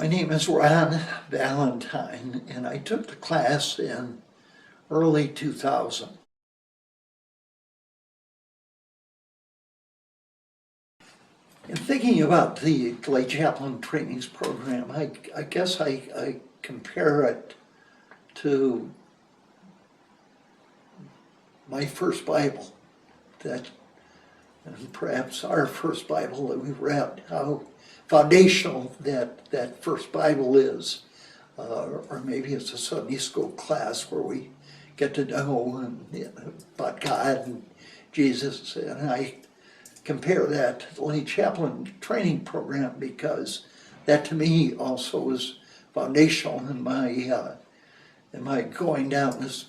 My name is Ron Valentine, and I took the class in early 2000. In thinking about the lay chaplain trainings program, I guess I compare it to my first Bible, and perhaps our first Bible that we read, how foundational that first Bible is, or maybe it's a Sunday school class where we get to know about God and Jesus, and I compare that to the lay chaplain training program because that to me also is foundational in my going down this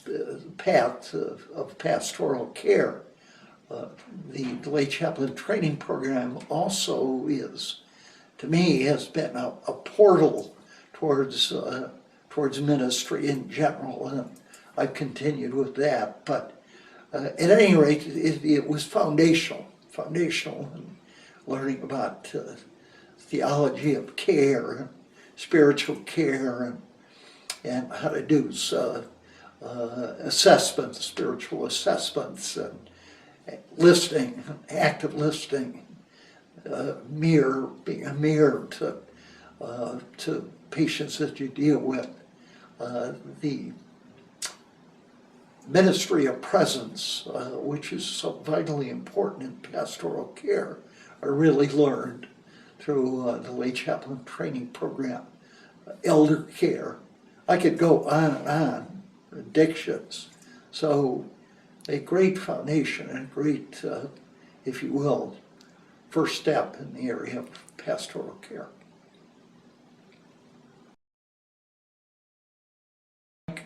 path of pastoral care. The lay chaplain training program also is, to me, has been a portal towards ministry in general, and I've continued with that. But at any rate, it was foundational in learning about theology of care, and spiritual care, and how to do assessments, spiritual assessments, and listening, active listening, being a mirror to patients that you deal with. The ministry of presence, which is so vitally important in pastoral care, I really learned through the lay chaplain training program. Elder care, I could go on and on, addictions. So a great foundation and a great, if you will, first step in the area of pastoral care.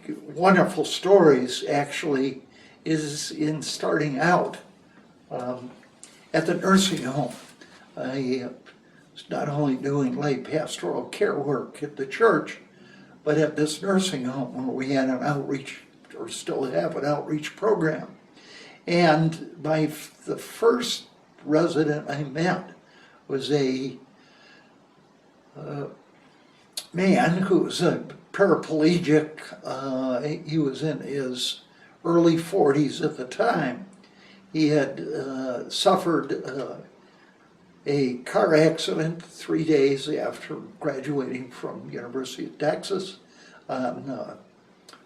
Wonderful stories actually is in starting out at the nursing home. I was not only doing lay pastoral care work at the church, but at this nursing home where we had an outreach, or still have an outreach program. And the first resident I met was a man who was a paraplegic. He was in his early 40s at the time. He had suffered a car accident 3 days after graduating from University of Texas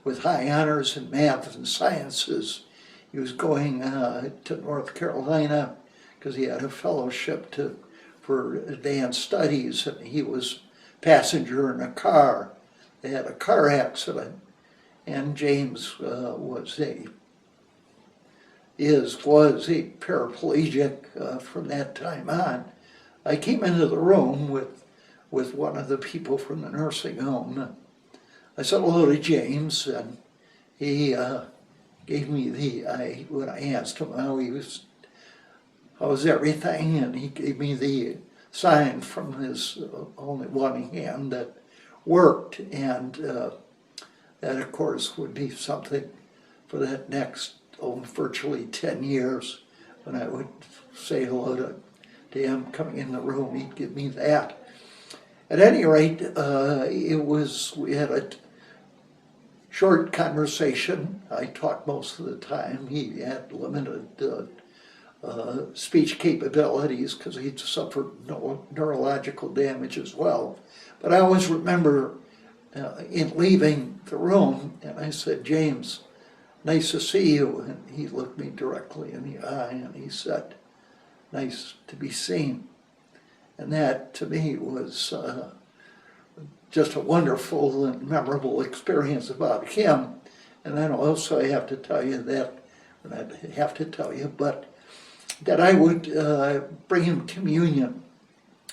with high honors in math and sciences. He was going to North Carolina because he had a fellowship for advanced studies, and he was passenger in a car. They had a car accident, and James was a paraplegic from that time on. I came into the room with one of the people from the nursing home. I said hello to James, and he gave me when I asked him how was everything, and he gave me the sign from his only one hand that worked, and that of course would be something for that next virtually 10 years. When I would say hello to him coming in the room, he'd give me that. At any rate, we had a short conversation. I talked most of the time. He had limited speech capabilities because he'd suffered neurological damage as well. But I always remember in leaving the room, and I said, James, nice to see you. And he looked me directly in the eye and he said, nice to be seen. And that to me was just a wonderful and memorable experience about him. And then also I have to tell you that, but that I would bring him communion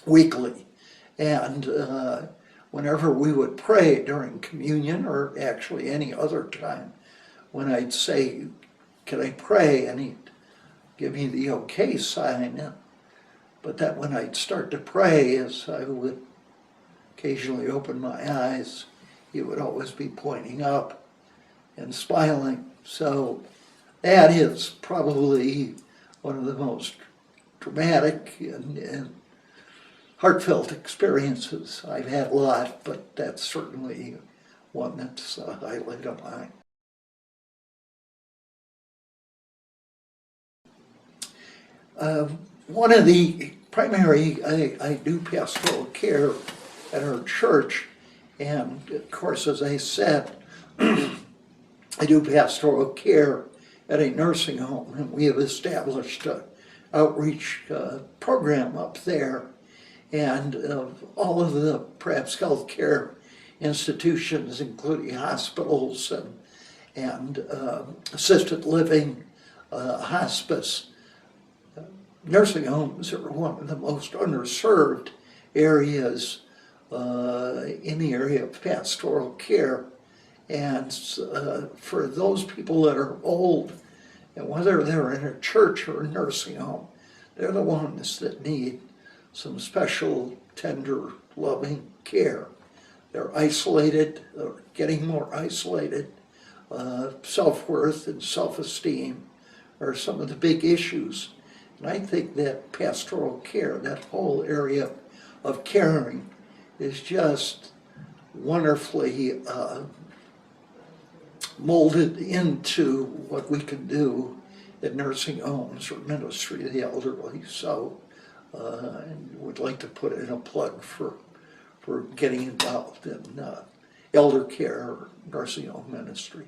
weekly. And whenever we would pray during communion, or actually any other time, when I'd say, can I pray? And he'd give me the okay sign. But that when I'd start to pray, as I would occasionally open my eyes, he would always be pointing up and smiling. So that is probably one of the most dramatic and heartfelt experiences. I've had a lot, but that's certainly one that's highlighted on mine. One of the primary, I do pastoral care at our church, and of course, as I said, I do pastoral care at a nursing home, and we have established an outreach program up there. And all of the perhaps healthcare institutions, including hospitals and assisted living, hospice, nursing homes are one of the most underserved areas in the area of pastoral care. And for those people that are old, and whether they're in a church or a nursing home, they're the ones that need some special, tender, loving care. They're isolated, or getting more isolated. Self-worth and self-esteem are some of the big issues. And I think that pastoral care, that whole area of caring, is just wonderfully molded into what we can do in nursing homes or ministry of the elderly. So and would like to put in a plug for getting involved in elder care or nursing home ministry.